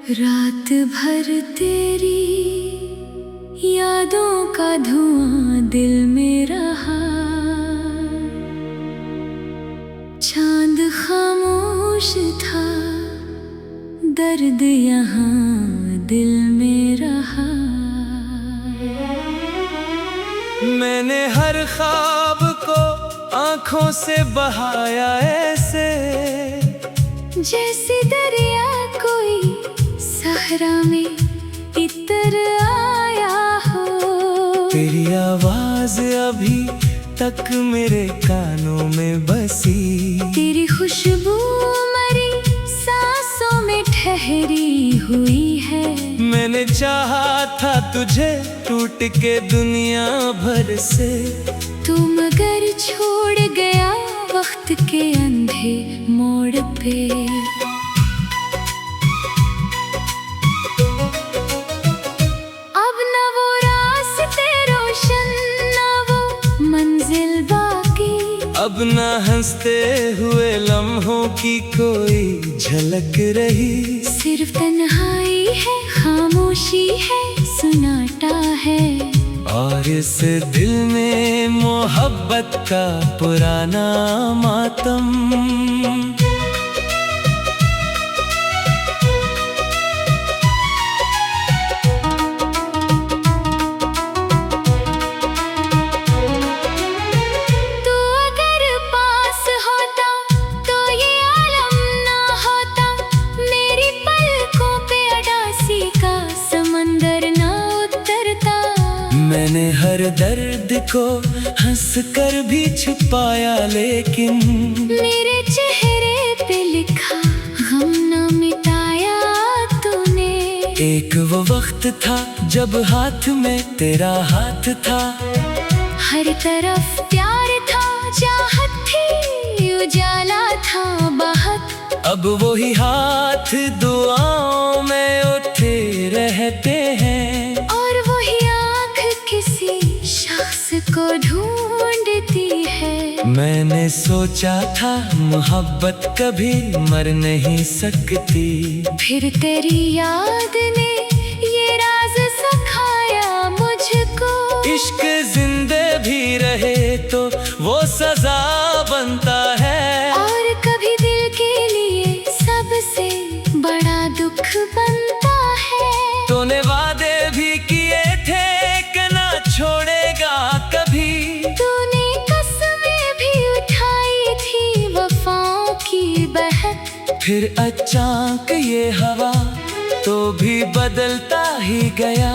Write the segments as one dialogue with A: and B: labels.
A: रात भर तेरी यादों का धुआं दिल में रहा। चांद खामोश था, दर्द यहाँ दिल में रहा।
B: मैंने हर ख्वाब को आँखों से बहाया ऐसे,
A: जैसे दरिया कोई सहरा में इतर आया हो।
B: तेरी आवाज अभी तक मेरे कानों में बसी,
A: तेरी खुशबू मरी सांसों में ठहरी हुई है।
B: मैंने चाहा था तुझे टूट के दुनिया भर से,
A: तू मगर छोड़ गया वक्त के अंधे मोड़ पे। अब न वो रास्ते रोशन, न वो मंजिल बाकी।
B: अब ना हंसते हुए लम्हों की कोई झलक रही।
A: सिर्फ तन्हाई है, खामोशी है, सुनाटा है।
B: और इस दिल में मोहब्बत का पुराना मातम।
A: तू अगर पास होता तो ये आलम ना होता। मेरी पलकों पे अडासी का समंदर ना उतरता।
B: मैंने हर दर्द को हंस कर भी छुपाया, लेकिन
A: मेरे चेहरे पे लिखा गम न मिटाया तूने।
B: एक वो वक्त था जब हाथ में तेरा हाथ था।
A: हर तरफ प्यार था, चाहत थी, उजाला था बहुत।
B: अब वही हाथ दुआओं में उठे रहते हैं,
A: और वही आँख किसी शख्स को ढूंढती है।
B: मैंने सोचा था मोहब्बत कभी मर नहीं सकती,
A: फिर तेरी याद ने ये राज सिखाया मुझको।
B: इश्क जिंदे भी रहे तो वो सजा बनता है,
A: और कभी दिल के लिए सबसे बड़ा दुख बनता है।
B: तूने वादे भी किए थे कि ना छोड़ेगा कभी।
A: तूने कसमें भी उठाई थी वफाओं की बहक।
B: फिर अचानक ये हवा तो भी बदलता ही गया।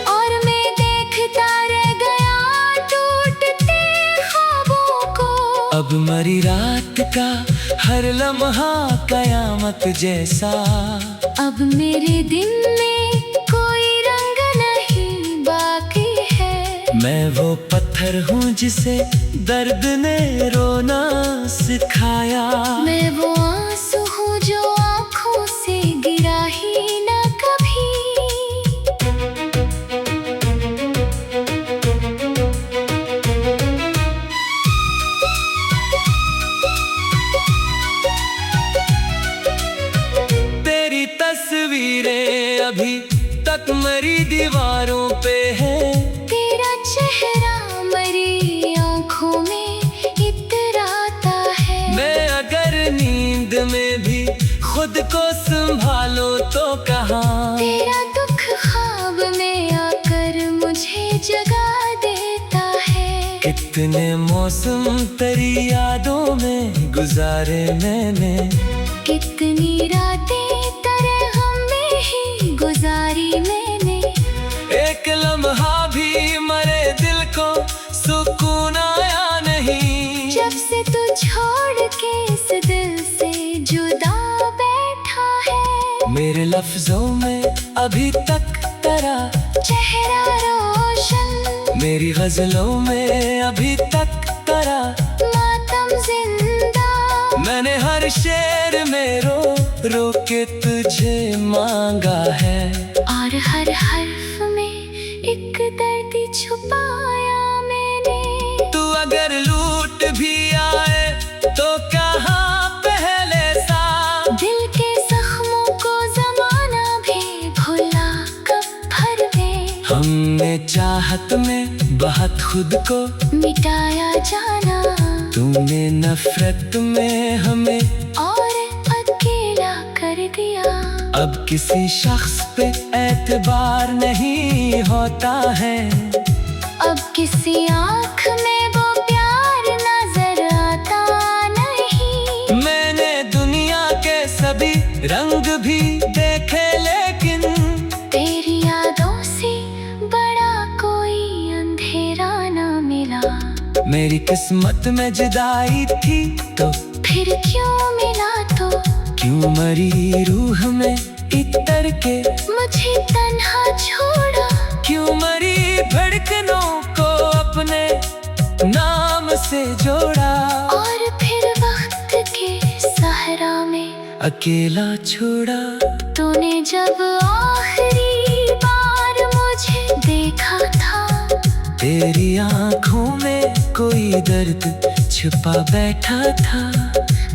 A: और मैं देखता रह गया टूटते ख्वाबों को।
B: अब मरी रात का हर लम्हा कयामत जैसा।
A: अब मेरे दिन में कोई रंग नहीं बाकी है।
B: मैं वो पत्थर हूँ जिसे दर्द ने रोना सिखाया।
A: मैं वो आंसू हूँ जो आँखों से गिरा ही ना कभी।
B: तेरी तस्वीरें अभी तक मरी दीवारों पे है।
A: तेरा चेहरा मरी आँखों में इतराता है।
B: मैं अगर नींद में भी खुद को संभालो तो कहाँ।
A: तेरा दुख ख्वाब में आकर मुझे जगा देता है।
B: कितने मौसम तेरी यादों में गुजारे मैंने।
A: कितनी रातें तेरे गम में ही गुजारी मैंने।
B: एक लम्हा भी मरे दिल को सुकून आया नहीं।
A: जब से तू छोड़ के इस दिल से जुदा बैठा है।
B: मेरे लफ्जों में अभी तक तेरा
A: चेहरा रोशन,
B: मेरी गजलों में अभी तक तेरा
A: मातम जिंदा।
B: मैंने हर शेर में रो रो के तुझे मांगा है।
A: और हर हर्फ में एक दर्द छुपाया मैंने।
B: तू अगर लूट भी आए तो कहाँ पहले सा।
A: दिल के जख्मों को जमाना भी
B: चाहत में बहुत खुद को
A: मिटाया जाना,
B: तूने नफरत में हमें
A: और अकेला कर दिया।
B: अब किसी शख्स पे एतबार नहीं होता है,
A: अब किसी आँख में वो प्यार नजर आता नहीं।
B: मैंने दुनिया के सभी रंग भी देखे, लेकिन
A: तेरी यादों से बड़ा कोई अंधेरा न मिला।
B: मेरी किस्मत में जुदाई थी तो
A: फिर क्यों मिला तो
B: क्यों मरी रूह में इतर के
A: मुझे तन्हा छोड़ा।
B: क्यों मरी धड़कनों को अपने नाम से जोड़ा,
A: और फिर वक्त के सहरा में
B: अकेला छोड़ा।
A: तूने जब आखिरी बार मुझे देखा था,
B: तेरी आँखों में कोई दर्द छुपा बैठा था।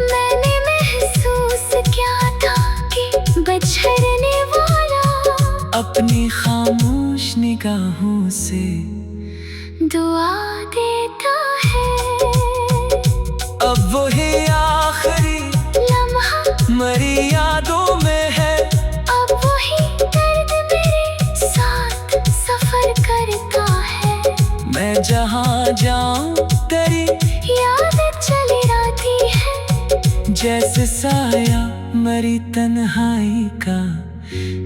A: मैंने महसूस किया था कि बिछड़ने वाला
B: अपनी खामोश निगाहों से
A: दुआ देता है।
B: अब वही आखिरी
A: लम्हा
B: मरी यादों में है,
A: अब वही दर्द मेरे साथ सफर करता है।
B: मैं जहाँ जाऊँ तेरी
A: याद चली आती है,
B: जैसे साया मरी तन्हाई का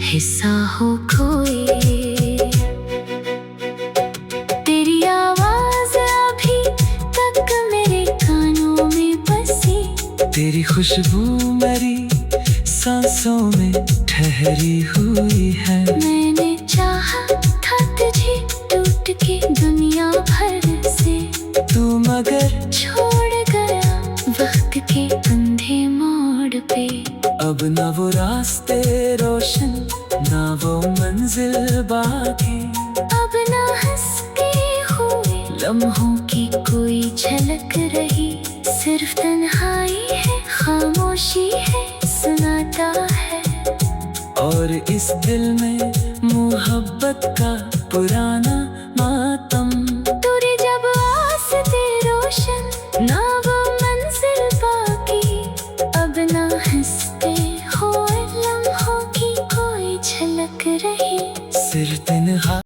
A: हिस्सा हो कोई। तेरी आवाज अभी तक मेरे कानों में बसी,
B: तेरी खुशबू मेरी सांसों में ठहरी हुई है।
A: मैंने चाहा था तुझे टूट के दुनिया भर से,
B: तू मगर
A: छोड़ गया वक्त के अंधे मोड़ पे।
B: अब न वो रास्ते रोशन, ना वो मंजिल बाकी,
A: अब ना हंसते हुए लम्हों की कोई झलक रही। सिर्फ तन्हाई है, खामोशी है, सुनाता है।
B: और इस दिल में मोहब्बत का पुराना मातम